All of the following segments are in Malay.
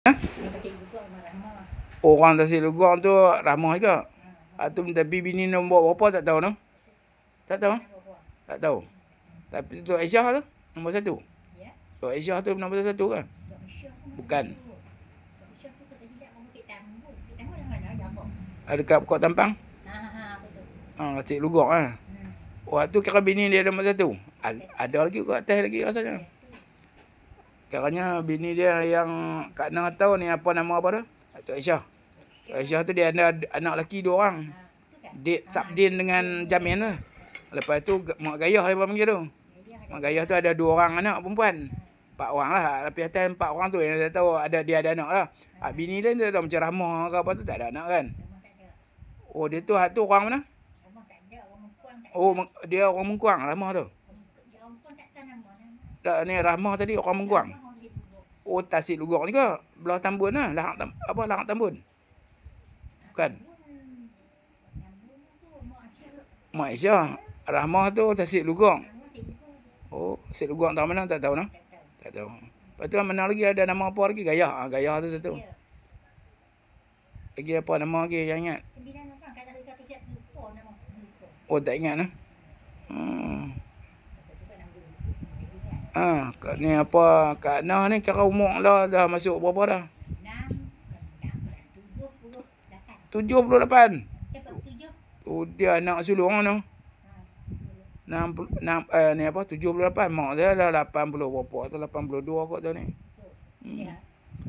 Ha? Orang Tasik Lugong tu ramah juga. Atau tapi bini nombor berapa tak tahu no. Tak tahu. Tak tahu. Tapi tu Aisyah tu nombor 1. Tu Aisyah tu nombor 1 kan? Bukan. Dekat Pokok Tampang. Tasik Lugong ah. Waktu kira bini dia nombor 1. Ada lagi kat atas lagi rasanya. Kiranya bini dia yang Kak Nah tahu ni apa nama apa tu? Tok Aisyah. Tok Aisyah tu dia ada anak lelaki 2 orang. Sabdin dengan Jamin lah. Lepas tu Mak Gayah dia panggil tu. Mak Gayah tu ada 2 orang anak perempuan. 4 orang lah. Lepas atas 4 orang tu yang saya tahu dia ada anak lah. Bini dia tu tahu macam Rahmah ke apa tu tak ada anak kan. Oh dia tu orang mana? Oh dia orang Mengkuang Rahmah tu. Tak ni Rahmah tadi orang Mengkuang. Oh Tasik Lugong juga. Belah Tambun lah. Lahak Tambun. Bukan. Mak Aisyah. Rahmah tu Tasik Lugong. Oh, Tasik Lugong tak mana tak tahu nah. Tak tahu. Lepas tu mana lagi ada nama apa lagi? Gayah. Gayah tu satu. Lagi apa nama lagi yang ingat? Oh tak ingat nah. Kak ni apa? Kak Nah ni kira umur lah dah masuk berapa dah? 78. Tu dia anak sulung tu. 6 ni apa 78 mak saya dah 80 berapa tu 82 kot tu ni.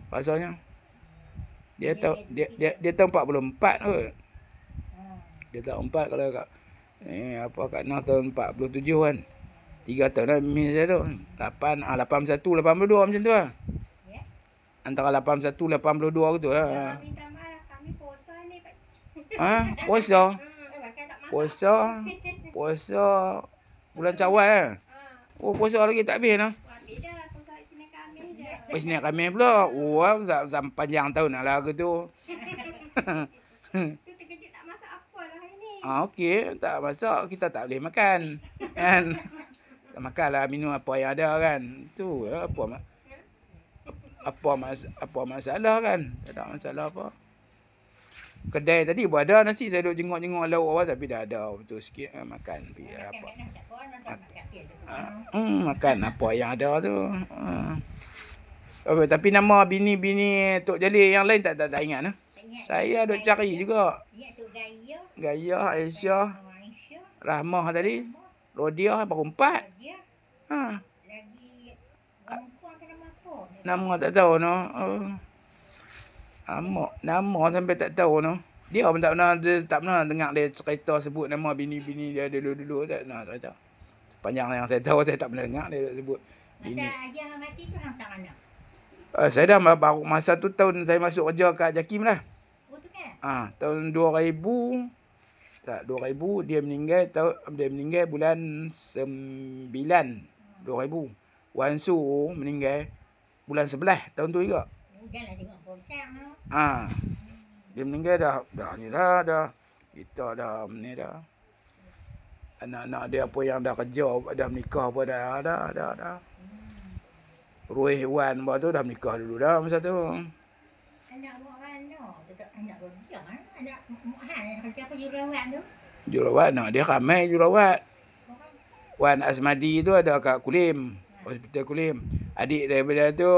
Rasanya. Dia tahun 44 kot. Dia tahun 4 kalau kat ni apa Kak Nah tahun 47 kan. 3 tahun dah miss dia tu. 81 82 macam tu lah. Antara 81 82 gitu lah. Puasa bulan Syawal lah. Oh puasa lagi tak habis lah. Isnin Khamis pula. Oh panjang tahun lah lagu tu. Okey, tak masak kita tak boleh makan. Kan? Tak makanlah minum apa yang ada kan. Tu apa masalah kan? Tak ada masalah apa. Kedai tadi pun ada nasi, saya duk jenguk-jenguk lauk awal tapi dah ada betul sikit makan biar apa. Makan apa yang ada tu. Tapi nama bini-bini Tok Jalil yang lain tak ingat nah. Saya duk cari juga. Gayah, Aisyah, Rahmah tadi, Rodiah baru 4. Nama tak tahu no. Nama sampai tak tahu no. Dia pun tak pernah dengar dia cerita sebut nama bini-bini dia dulu-dulu tak pernah cerita. Sepanjang yang saya tahu saya tak pernah dengar dia sebut bini. Masa ayah mati tu hang sang anak. Saya dah baru masa tu tahun saya masuk kerja kat Jakim lah. Oh tu kan? Tahun 2000 dia meninggal bulan 9 2000. Wan Su meninggal bulan 11 tahun tu juga. Janganlah tengok besar no. Dia meninggal dah ni dah. Kita dah ni dah. Anak-anak dia apa yang dah kerja, dah menikah apa dah. Ruih Wan tu dah menikah dulu dah masa tu. Anak Mak Rana, tetap anak Rodia kan? Anak Mak Han yang kerja apa jurawat tu? Jurawat dia ramai jurawat. Wan Asmadi tu ada kat Kulim, Hospital Kulim. Adik daripada tu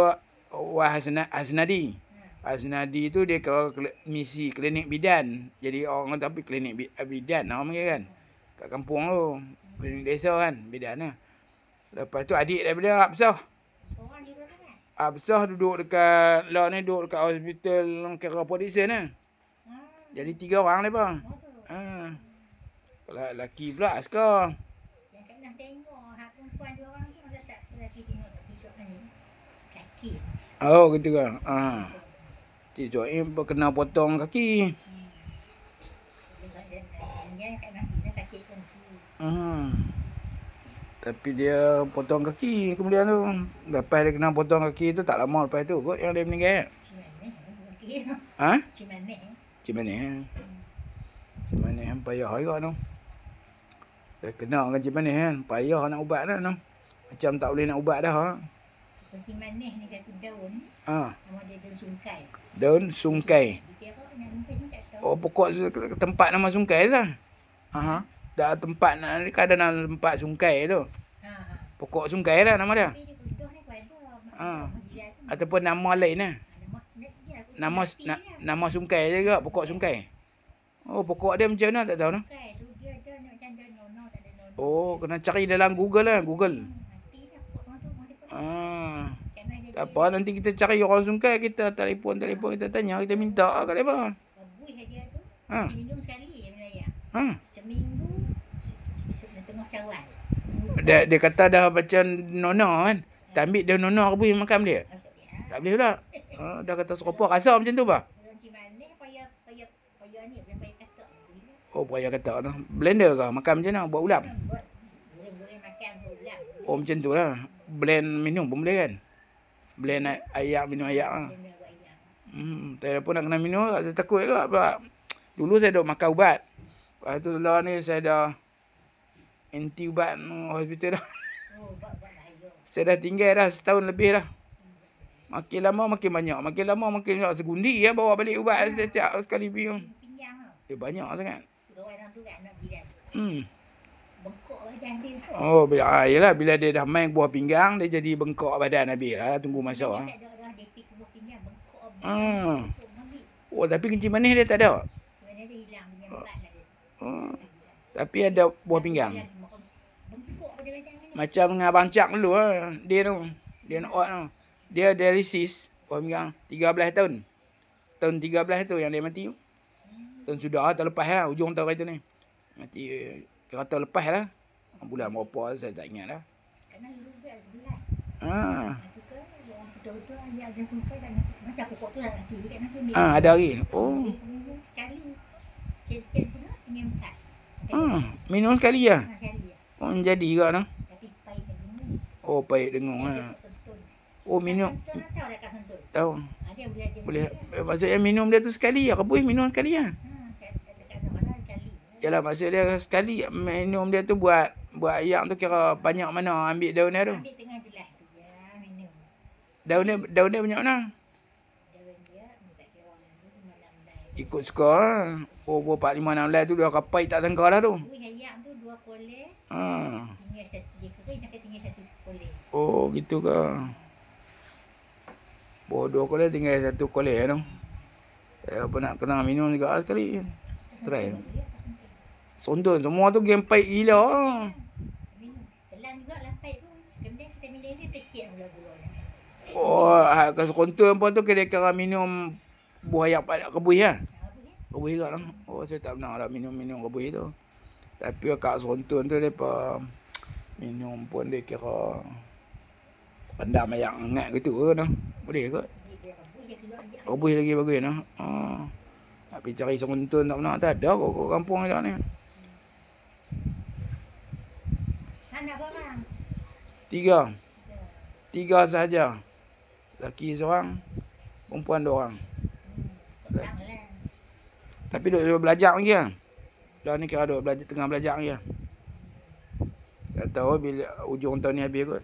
Wan Hasnadi. Hasnadi tu dia ke misi klinik bidan. Jadi orang tapi klinik bidan orang panggil kan. Kat kampung tu. Klinik desa kan, bidan lah. Lepas tu adik daripada Absah. Orang jurawat. Absah duduk dekat duduk dekat hospital kira Podison lah. Jadi 3 orang mereka. Kalau lelaki pula askar. Yang kena tengok hak perempuan 2 orang tu masa tak lelaki tengok tak kisah ni. Kaki. Oh gitu kan. Cik Joim kena potong kaki. Dia kena kaki kunci. Tapi dia potong kaki kemudian tu. Lepas dia kena potong kaki tu tak lama lepas tu kot yang dia meninggal. Cimanih. Cimanih payah juga tu. Dia kena dengan Cimanih kan. Payah nak ubat dah tu. Macam tak boleh nak ubat dah. Kencing manis ni satu daun. Ha. Nama dia daun sungkai. Daun sungkai. Dia kira nak sungkai ni tak tahu. Oh, pokok tempat nama sungkai lah. Ha. Dah tempat kadang nama tempat sungkai tu. Pokok sungkai lah nama dia. Tapi dia kuduh ni Ha. Ataupun nama lain lah. Nama sungkai juga, pokok sungkai. Oh, pokok dia macam mana tak tahu noh. Sungkai tu dia ada macam ada nono tak ada nono. Oh, kena cari dalam Google lah, Google. Mati dah pokok tu. Tak apa, nanti kita cari orang sungkai, kita telefon, kita tanya, kita minta kat dia apa. Buih dia tu. Ha. Minum sekali ya. Ha. Seminggu tengah cawan. Dia kata dah baca nona kan. Tak ambil dia nona ke boleh makan dia? Tak boleh pula. Dah kata serupa rasa macam tu bah. Kencing manis payah ni payah katak. Oh, payah kata noh. Blender ke makan macam mana? Buat ulam. Goreng makan ulam. Oh, macam tu lah. Blend minum pun boleh kan? Blend ayak, minum ayak lah. Saya pun nak kena minum, saya takut juga sebab dulu saya duk makan ubat. Lepas tu lah ni saya dah anti ubat hospital dah. Oh, ubat bahaya. Saya dah tinggal dah setahun lebih dah. Makin lama makin banyak. Makin lama makin banyak. Segundi ya bawa balik ubat setiap sekali pergi. Pinggang lah. Dia banyak sangat. Orang tu kat nak bidan. Bengkok badan dia. Oh, yelah bila dia dah main buah pinggang, dia jadi bengkok badan habis lah. Tunggu masa lah. Tak ada depik buah pinggang bengkok. Oh, tapi kencing manis dia tak ada. Dia hilang punya ubat lah dia. Tapi ada buah pinggang. Bengkok pada badan ni. Macam dengan Abang Cak dulu lah. Dia tu. Dia nak tu. Dia dialisis. Buah pinggang 13 tahun. Tahun 13 tu yang dia mati. Tahun sudah tahun lepas lah. Ujung tahun itu ni. Mati kira tahun lepas lah. Bulan berapa saya tak ingat lah. Kerana lugat sebelah. Ha. Itu kan yang betul-betul yang ada sungkai dan macam pokok tu lah nanti kat nasi ni. Ada lagi. Oh. Sekali. Cil-cil pula ingin empat. Minum sekali lah. Sekali lah. Oh, jadi juga noh. Tapi pahit dan dengung. Oh, pahit dengung lah. Oh, minum. Tahu dah kat sentuh. Tahu. Dia boleh Boleh. Maksudnya minum dia tu sekali lah. Kebuih minum sekali lah. Yalah, maksud dia sekali minum dia tu buat ayak tu kira banyak mana ambil daun dia tu. Ambil tengah gelas tu ya, minum. Daun dia banyak mana? Daun dia tak kira orang tu 5-6 Ikut suka lah. Oh, 4-5-6 tu dah kapai tak sangka dah tu. Buih ayak tu 2 kolej. Ha. Tinggal satu dia kering nak tinggal 1 kolej. Oh, gitu ke. Bodoh kolej tinggal 1 kolej tu. Saya apa nak kena minum juga sekali. Try. Sondon semua tu game pahit gila. Minum. Telan juga lah pahit tu. Kemudian kita minum ni tersiap gula-gula. Oh, kalau kontor apa tu kira-kira minum buah ayak kebuih lah. Kebuih juga lah. Oh, saya tak pernah lah minum kebuih tu. Tapi kat Sonton tu mereka minum pun dia kira pendam ayak hangat gitu ke noh. Boleh ke? Kebuih lagi bagus noh. Nak pergi cari Sonton tak pernah. Tak ada kok kampung dia ni. Anak berapa? 3 sahaja. Lelaki seorang, perempuan 2 orang. Tapi duk belajar lagi lah. Dah ni kira duk belajar, tengah belajar lagi lah. Tak tahu bila ujung tahun ni habis kot.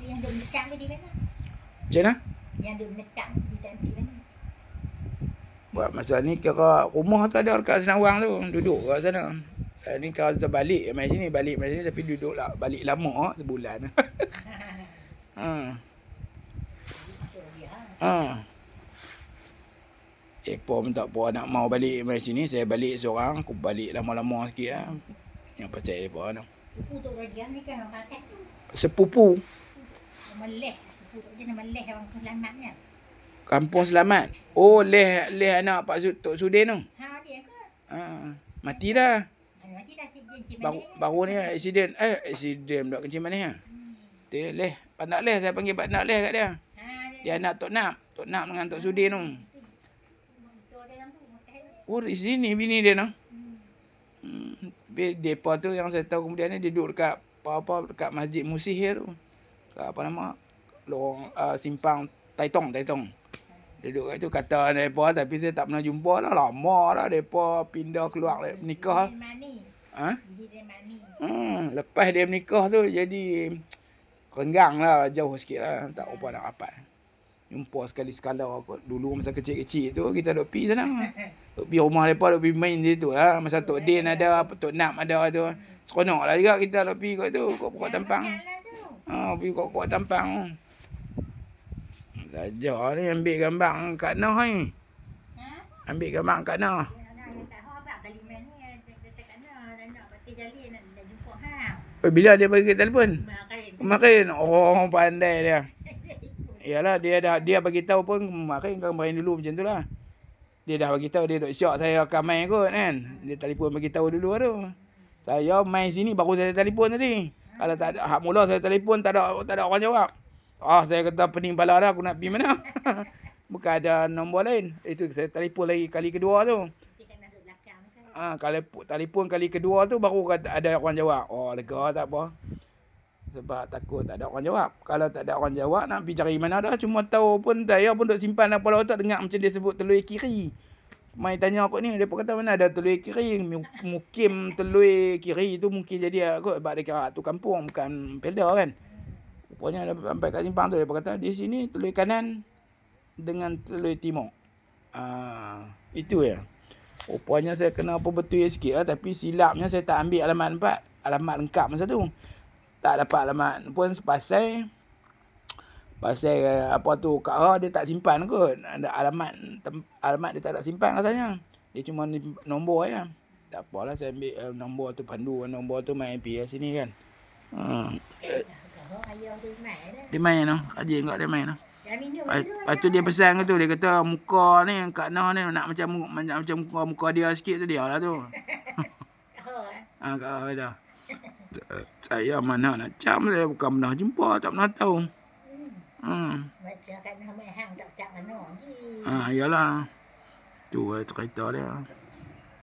Yang duk menetang di mana? Macam mana? Yang duk menetang di mana? Buat masa ni kira rumah tu ada dekat Senawang tu. Duduk kat sana. Ni kalau kita balik mai sini tapi duduk lah balik lama sebulan. Pun tak apa nak mau balik mai sini, saya balik seorang, aku balik lama-lama sikit lah. Yang pasal apa tu. Sepupu Tok Rodiah ni kan orang Kelantan tu. Sepupu. Nama Leh. Sepupu Tok dia nama Leh orang Selamatnya. Kampung Selamat. Oh, leh anak Pak Tok Sudin tu. Dia ke? Mati dah. Mati dah kencing manis. Baru ni accident pula kencing manis ah. Dia leh, Pak Nak Leh, saya panggil Pak Nak Leh kat dia. Dia anak Tok Nap dengan Tok Sudin tu. Oh, di sini bini dia tu. Depa tu yang saya tahu kemudian ni dia duduk dekat dekat Masjid Musih tu. Dekat apa nama? Lorong simpang Taitong. Dia duduk kat tu kata depa tapi saya tak pernah jumpa lah. Lama dah depa pindah keluar nikah. Ha? Gigi dia mani. Lepas dia menikah tu jadi renggang lah, jauh sikit lah. Tak apa nak rapat. Jumpa sekali-sekala kot. Dulu masa kecil-kecil tu kita duk pergi sana. Duk pergi rumah mereka, duk pergi main di situ lah. Masa Tok Din ada, Tok Nam ada tu. Seronok lah juga kita duk pergi kat tu. Kat pokok tampang. Pergi kat pokok tampang. Saja ni ambil gambar Kak Noh ni. Ambil gambar Kak Noh. Bila dia bagi telefon? Kemarin. Oh, pandai dia. Yalah, dia bagi tahu pun kemarin kemarin dulu macam tu lah. Dia dah bagi tahu, dia duk syok saya akan main kot kan. Dia telefon bagi tahu dulu tu. Saya main sini baru saya telefon tadi. Kalau tak ada hak mula saya telefon tak ada orang jawab. Saya kata pening kepala dah, aku nak pergi mana. Bukan ada nombor lain. Itu saya telefon lagi kali kedua tu. Kalau telefon kali kedua tu baru ada orang jawab. Lega tak apa. Sebab takut tak ada orang jawab. Kalau tak ada orang jawab nak pergi cari mana dah. Cuma tahu pun saya pun duk simpan dalam kepala otak dengar macam dia sebut telur kiri. Mai tanya aku ni, depa kata mana ada telur kiri. Mukim telur kiri tu mungkin jadi kot sebab dia kira tu kampung bukan pelda kan. Rupanya sampai kat simpang tu depa kata di sini telur kanan dengan telur timur. Itu ya. Rupanya saya kena apa betul sikit lah. Tapi silapnya saya tak ambil alamat lengkap masa tu. Tak dapat alamat pun pasal apa tu Kak Ha dia tak simpan kot. Ada alamat dia tak ada simpan rasanya. Dia cuma nombor aja. Tak apalah saya ambil nombor tu, pandu nombor tu main PS sini kan. Dia main tu. Kaji enggak dia main tu. Lepas tu dia pesan tu, dia kata muka ni Kak Noh ni nak macam muka dia sikit tu dia lah tu. Kak Ha dah. Saya mana nak cam, saya bukan pernah jumpa, tak pernah tahu. Iyalah. Tu cerita dia.